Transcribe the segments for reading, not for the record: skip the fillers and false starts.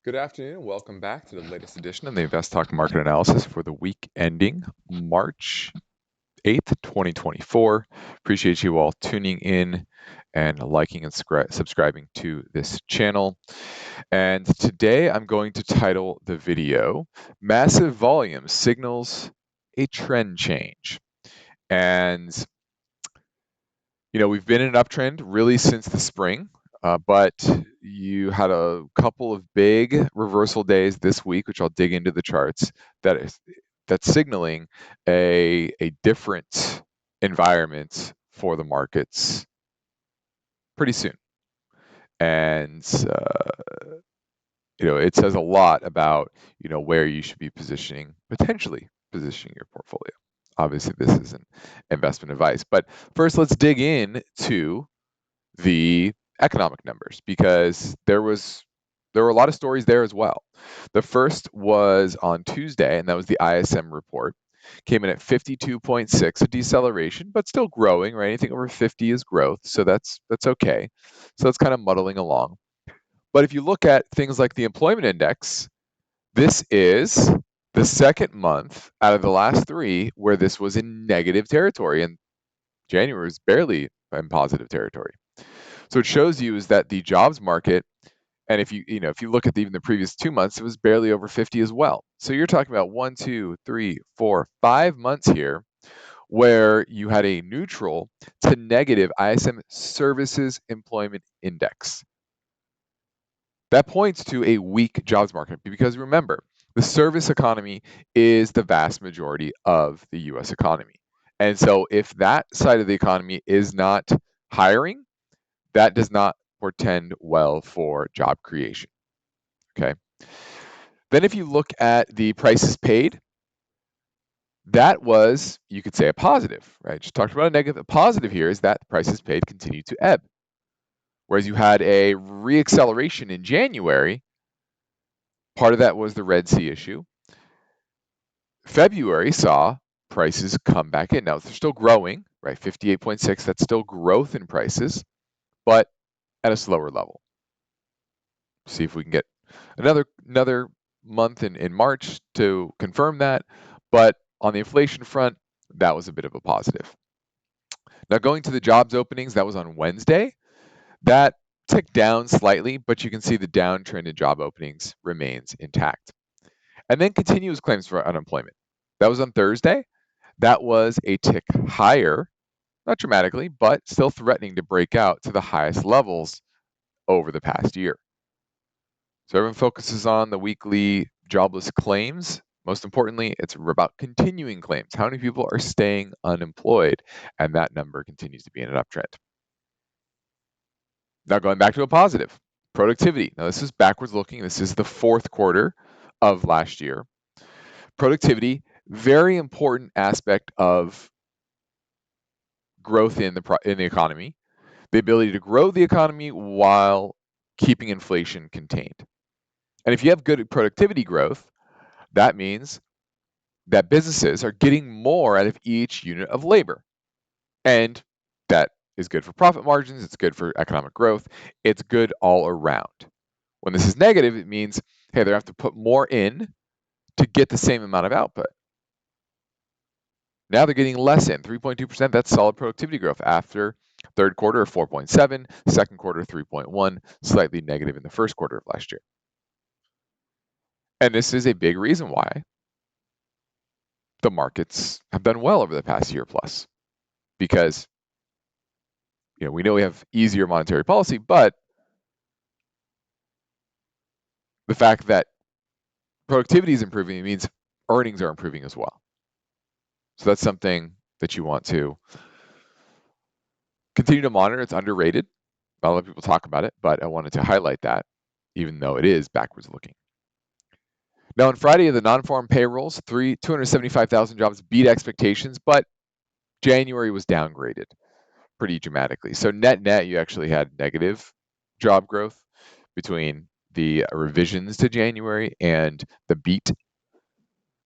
Good afternoon. Welcome back to the latest edition of the InvestTalk Market Analysis for the week ending March 8th, 2024. Appreciate you all tuning in and liking and subscribing to this channel. And today I'm going to title the video Massive Volume Signals a Trend Change. And we've been in an uptrend really since the spring, but you had a couple of big reversal days this week, which I'll dig into the charts, that's signaling a different environment for the markets pretty soon. And it says a lot about where you should be potentially positioning your portfolio. Obviously, this isn't investment advice, but first let's dig in to the economic numbers because there were a lot of stories there as well. The first was on Tuesday, and that was the ISM report. Came in at 52.6, a deceleration, but still growing, right? Anything over 50 is growth, so that's okay. So that's kind of muddling along. But if you look at things like the employment index, this is the second month out of the last three where this was in negative territory, and January was barely in positive territory. So it shows you is that the jobs market, and if you look at even the previous 2 months, it was barely over 50 as well. So you're talking about 1, 2, 3, 4, 5 months here where you had a neutral to negative ISM services employment index. That points to a weak jobs market because remember, the service economy is the vast majority of the US economy. And so if that side of the economy is not hiring, that does not portend well for job creation. Okay. Then if you look at the prices paid, that was, you could say, a positive, right? Just talked about a negative. A positive here is that the prices paid continue to ebb. Whereas you had a reacceleration in January, part of that was the Red Sea issue. February saw prices come back in. Now they're still growing, right? 58.6, that's still growth in prices, but at a slower level. See if we can get another month in March to confirm that. But on the inflation front, that was a bit of a positive. Now going to the jobs openings, that was on Wednesday. That ticked down slightly, but you can see the downtrend in job openings remains intact. And then continuous claims for unemployment. That was on Thursday. That was a tick higher, not dramatically, but still threatening to break out to the highest levels over the past year. So everyone focuses on the weekly jobless claims. Most importantly, it's about continuing claims. How many people are staying unemployed? And that number continues to be in an uptrend. Now going back to a positive, productivity. Now this is backwards looking. This is the fourth quarter of last year. Productivity, very important aspect of growth in the economy. The ability to grow the economy while keeping inflation contained. And if you have good productivity growth, that means that businesses are getting more out of each unit of labor. And that is good for profit margins, it's good for economic growth, it's good all around. When this is negative, it means, hey, they have to put more in to get the same amount of output. Now they're getting less in, 3.2%, that's solid productivity growth after third quarter of 4.7, second quarter 3.1, slightly negative in the first quarter of last year. And this is a big reason why the markets have done well over the past year plus, because we know we have easier monetary policy, but the fact that productivity is improving means earnings are improving as well. So that's something that you want to continue to monitor. It's underrated. Not a lot of people talk about it, but I wanted to highlight that, even though it is backwards looking. Now, on Friday, the non-farm payrolls, 275,000 jobs beat expectations, but January was downgraded pretty dramatically. So net, you actually had negative job growth between the revisions to January and the beat.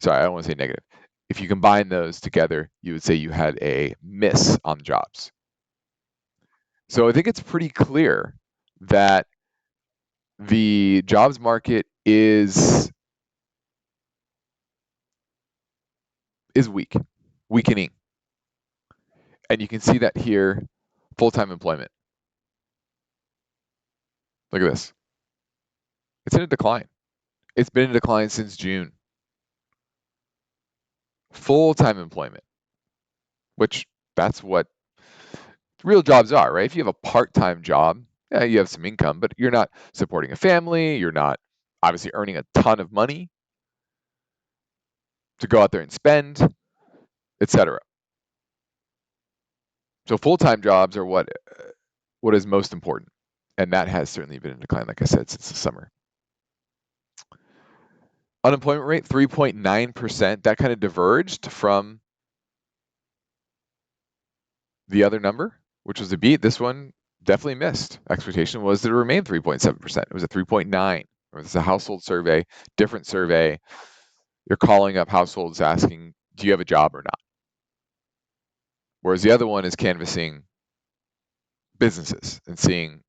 Sorry, I don't want to say negative. If you combine those together, you would say you had a miss on jobs. So I think it's pretty clear that the jobs market is weakening. And you can see that here, full-time employment. Look at this. It's in a decline. It's been in decline since June. Full-time employment, which that's what real jobs are, right? If you have a part-time job, yeah, you have some income, but you're not supporting a family. You're not obviously earning a ton of money to go out there and spend, etc. So full-time jobs are what is most important, and that has certainly been in decline, like I said, since the summer. Unemployment rate 3.9%. That kind of diverged from the other number, which was a beat. This one definitely missed. Expectation was that it remained 3.7%. It was at 3.9. It's a household survey, different survey. You're calling up households asking, do you have a job or not? Whereas the other one is canvassing businesses and seeing,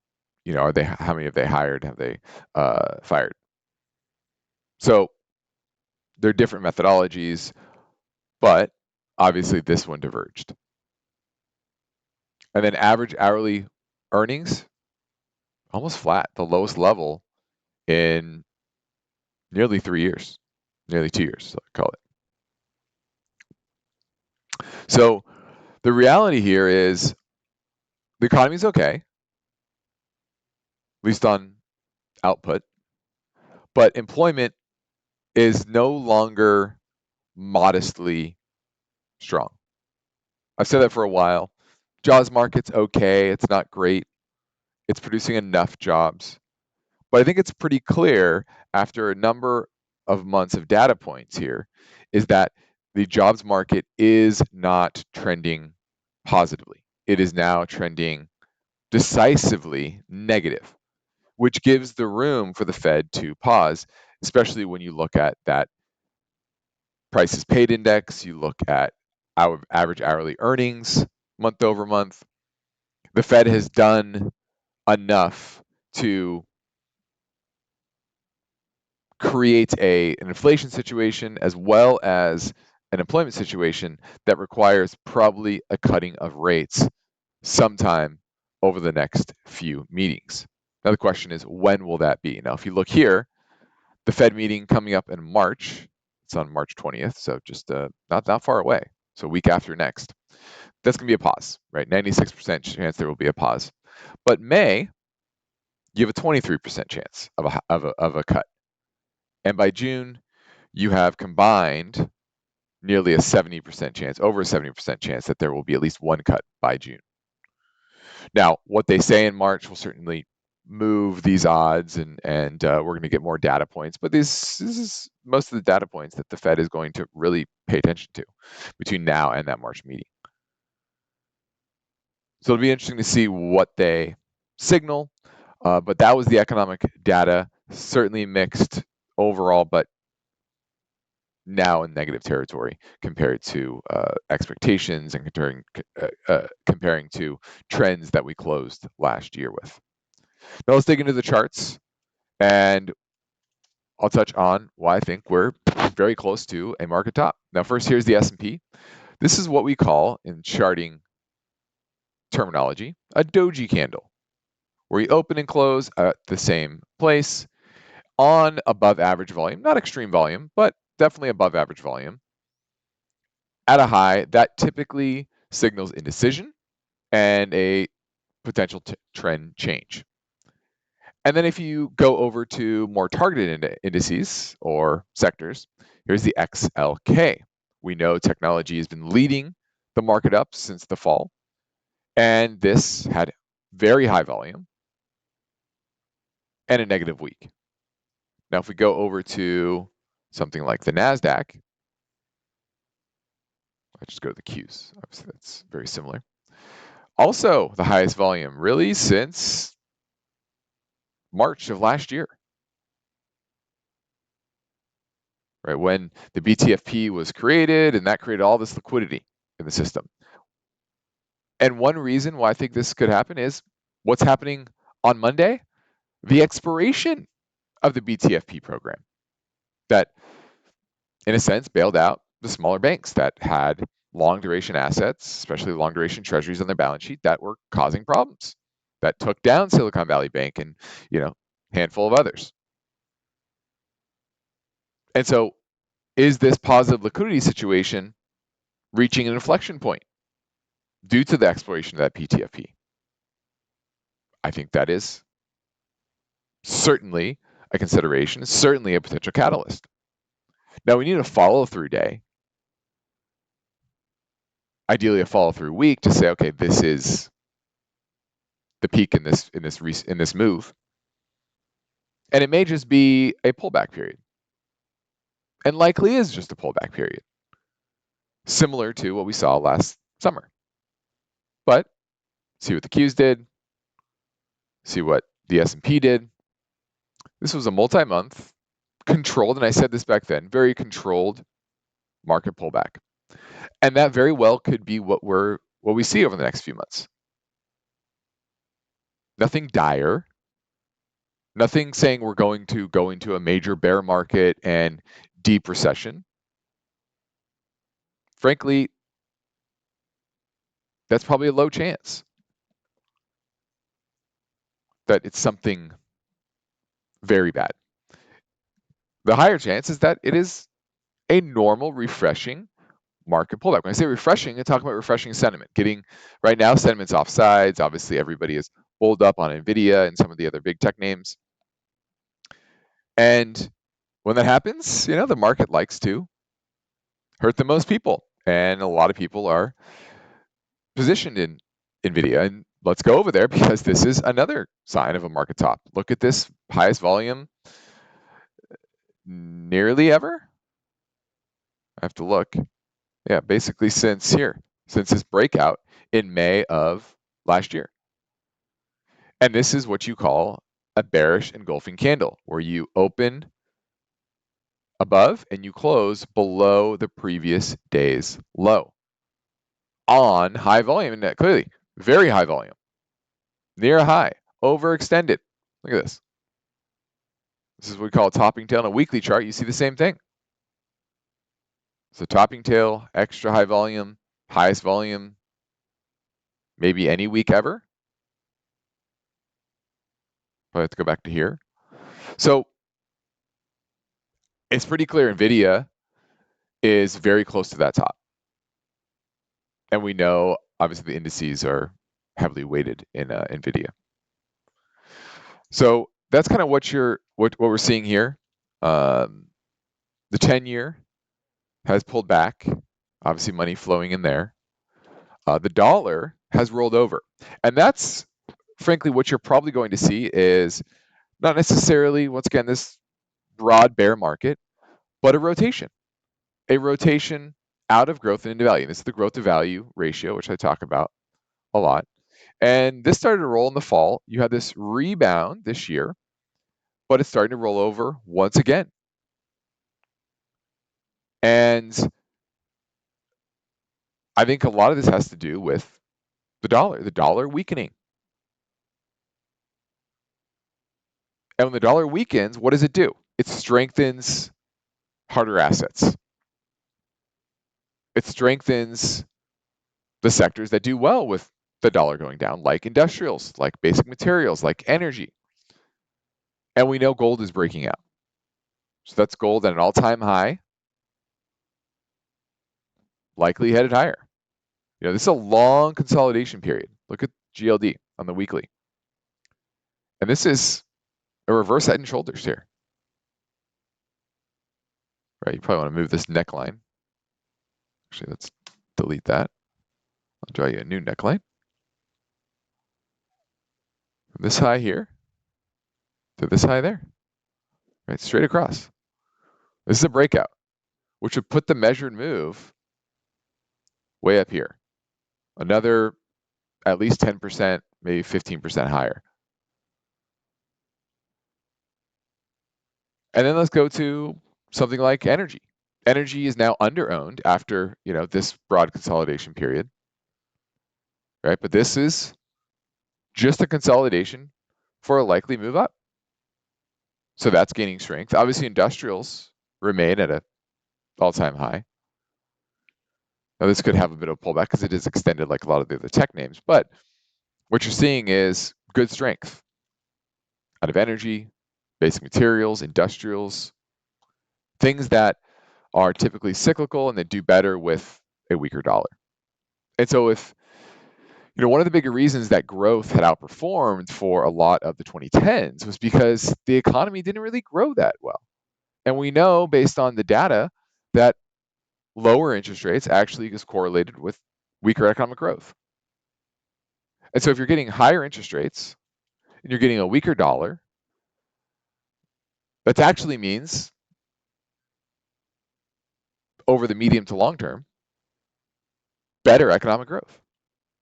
how many have they hired, have they fired? So they're different methodologies, but obviously this one diverged. And then average hourly earnings, almost flat, the lowest level in nearly 3 years, nearly 2 years, so I call it. So the reality here is the economy is okay, at least on output, but employment is no longer modestly strong. I've said that for a while. Jobs market's okay. It's not great. It's producing enough jobs. But I think it's pretty clear after a number of months of data points here is that the jobs market is not trending positively. It is now trending decisively negative, which gives the room for the Fed to pause, especially when you look at that prices paid index, you look at our average hourly earnings month over month. The Fed has done enough to create an inflation situation as well as an employment situation that requires probably a cutting of rates sometime over the next few meetings. Now the question is, when will that be? Now, if you look here, the Fed meeting coming up in March, it's on March 20th, so just not that far away, so a week after next. That's going to be a pause, right? 96% chance there will be a pause. But May, you have a 23% chance of a cut. And by June, you have combined nearly a 70% chance, over a 70% chance that there will be at least one cut by June. Now, what they say in March will certainly move these odds, and we're going to get more data points. But this is most of the data points that the Fed is going to really pay attention to between now and that March meeting. So it'll be interesting to see what they signal. But that was the economic data, certainly mixed overall, but now in negative territory compared to expectations and comparing to trends that we closed last year with. Now let's dig into the charts, and I'll touch on why I think we're very close to a market top. Now first, here's the S&P. This is what we call, in charting terminology, a doji candle, where you open and close at the same place on above average volume, not extreme volume, but definitely above average volume. At a high, that typically signals indecision and a potential trend change. And then if you go over to more targeted indices or sectors, here's the XLK. We know technology has been leading the market up since the fall, and this had very high volume and a negative week. Now, if we go over to something like the NASDAQ, let's just go to the Qs. Obviously, that's very similar. Also, the highest volume really since March of last year, right? When the BTFP was created, and that created all this liquidity in the system. And one reason why I think this could happen is what's happening on Monday, the expiration of the BTFP program that, in a sense, bailed out the smaller banks that had long duration assets, especially long duration treasuries on their balance sheet that were causing problems, that took down Silicon Valley Bank and, handful of others. And so is this positive liquidity situation reaching an inflection point due to the exploration of that PTFP? I think that is certainly a consideration, certainly a potential catalyst. Now we need a follow-through day, ideally a follow-through week, to say, okay, this is the peak in this move, and it may just be a pullback period, and likely is just a pullback period, similar to what we saw last summer. But see what the Qs did, see what the S&P did. This was a multi-month controlled, and I said this back then, very controlled market pullback. And that very well could be what we see over the next few months. Nothing dire, nothing saying we're going to go into a major bear market and deep recession. Frankly, that's probably a low chance that it's something very bad. The higher chance is that it is a normal, refreshing market pullback. When I say refreshing, I'm talking about refreshing sentiment. Right now, sentiment's off sides. Obviously, everybody is pulled up on NVIDIA and some of the other big tech names. And when that happens, the market likes to hurt the most people. And a lot of people are positioned in NVIDIA. And let's go over there because this is another sign of a market top. Look at this highest volume nearly ever. I have to look. Yeah, basically since this breakout in May of last year. And this is what you call a bearish engulfing candle, where you open above and you close below the previous day's low on high volume. And that clearly, very high volume, near a high, overextended. Look at this. This is what we call a topping tail. On a weekly chart, you see the same thing. So topping tail, extra high volume, highest volume, maybe any week ever. I have to go back to here. So it's pretty clear NVIDIA is very close to that top. And we know, obviously, the indices are heavily weighted in NVIDIA. So that's kind of what we're seeing here. The 10-year has pulled back, obviously money flowing in there. The dollar has rolled over. And that's, frankly, what you're probably going to see is not necessarily, once again, this broad bear market, but a rotation out of growth and into value. This is the growth to value ratio, which I talk about a lot. And this started to roll in the fall. You had this rebound this year, but it's starting to roll over once again. And I think a lot of this has to do with the dollar weakening. And when the dollar weakens, what does it do? It strengthens harder assets. It strengthens the sectors that do well with the dollar going down, like industrials, like basic materials, like energy. And we know gold is breaking out. So that's gold at an all-time high, likely headed higher. This is a long consolidation period. Look at GLD on the weekly. And this is a reverse head and shoulders here. Right, you probably want to move this neckline. Actually, let's delete that. I'll draw you a new neckline. From this high here to this high there. Right, straight across. This is a breakout, which would put the measured move way up here. Another at least 10%, maybe 15% higher. And then let's go to something like energy. Energy is now under-owned after, this broad consolidation period. Right? But this is just a consolidation for a likely move up. So that's gaining strength. Obviously, industrials remain at an all-time high. Now, this could have a bit of pullback because it is extended like a lot of the other tech names, but what you're seeing is good strength out of energy, basic materials, industrials, things that are typically cyclical and that do better with a weaker dollar. And so if, one of the bigger reasons that growth had outperformed for a lot of the 2010s was because the economy didn't really grow that well. And we know based on the data that lower interest rates actually is correlated with weaker economic growth. And so if you're getting higher interest rates and you're getting a weaker dollar, that actually means over the medium to long term, better economic growth,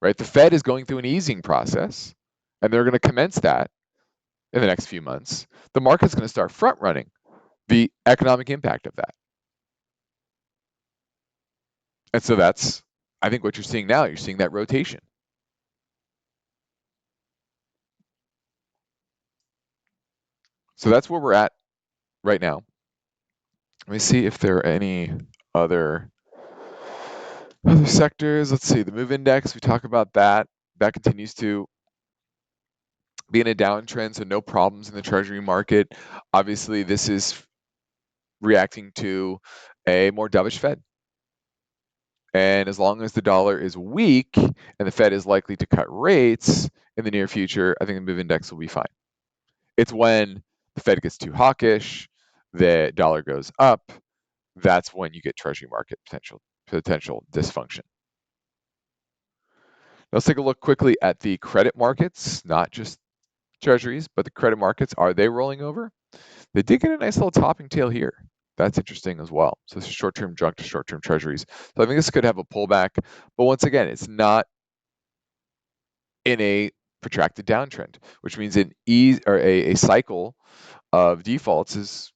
right? The Fed is going through an easing process and they're going to commence that in the next few months. The market's going to start front running the economic impact of that. And so that's, I think, what you're seeing now. You're seeing that rotation. So that's where we're at right now. Let me see if there are any other sectors. Let's see, the move index, we talk about that. That continues to be in a downtrend, so no problems in the treasury market. Obviously, this is reacting to a more dovish Fed. And as long as the dollar is weak and the Fed is likely to cut rates in the near future, I think the move index will be fine. It's when the Fed gets too hawkish, the dollar goes up, that's when you get treasury market potential dysfunction. Let's take a look quickly at the credit markets, not just treasuries, but the credit markets. Are they rolling over? They did get a nice little topping tail here. That's interesting as well. So this is short-term junk to short-term treasuries. So I think this could have a pullback, but once again, it's not in a protracted downtrend, which means a cycle of defaults is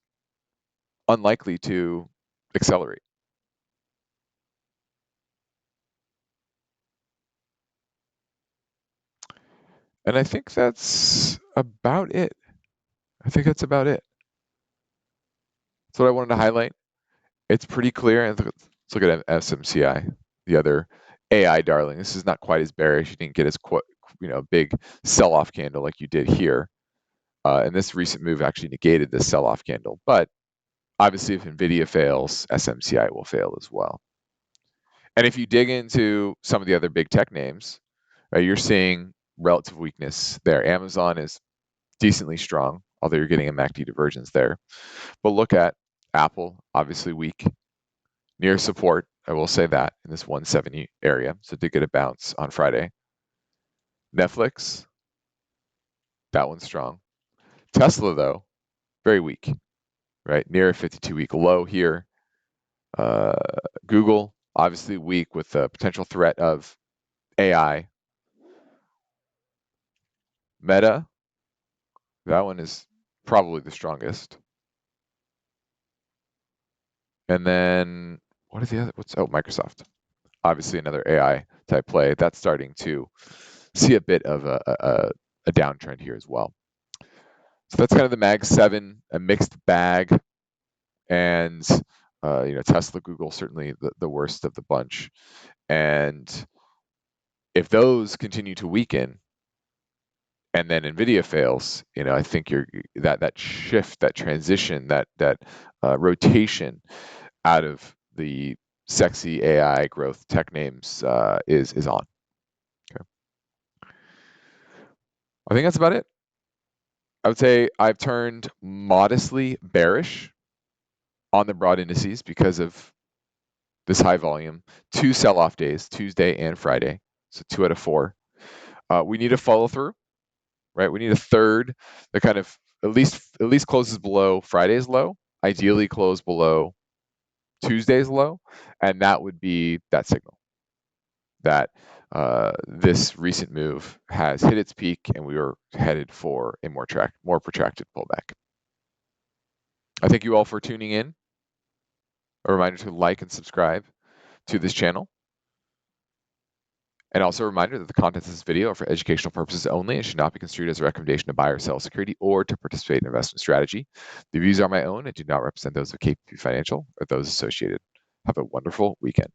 unlikely to accelerate. And I think that's about it. That's what I wanted to highlight. It's pretty clear. Let's look at SMCI, the other AI darling. This is not quite as bearish. You didn't get as big sell-off candle like you did here. And this recent move actually negated this sell-off candle. But obviously, if NVIDIA fails, SMCI will fail as well. And if you dig into some of the other big tech names, you're seeing relative weakness there. Amazon is decently strong, although you're getting a MACD divergence there. But look at Apple, obviously weak, near support. I will say that in this 170 area. So did get a bounce on Friday. Netflix, that one's strong. Tesla, though, very weak, right? Near a 52-week low here. Google, obviously weak with the potential threat of AI. Meta, that one is probably the strongest. And then what are the other? Microsoft. Obviously another AI type play. That's starting to see a bit of a downtrend here as well. So that's kind of the Mag 7, a mixed bag. And Tesla, Google, certainly the worst of the bunch. And if those continue to weaken, and then NVIDIA fails, I think that shift, that transition, that rotation out of the sexy AI growth tech names is on. Okay. I think that's about it. I would say I've turned modestly bearish on the broad indices because of this high volume. 2 sell-off days, Tuesday and Friday, so 2 out of 4. We need a follow through, right? We need a third that kind of at least closes below Friday's low, ideally close below Tuesday's low, and that would be that signal that this recent move has hit its peak and we are headed for a more protracted pullback. I thank you all for tuning in. A reminder to like and subscribe to this channel. And also a reminder that the contents of this video are for educational purposes only and should not be construed as a recommendation to buy or sell a security or to participate in investment strategy. The views are my own and do not represent those of KPP Financial or those associated. Have a wonderful weekend.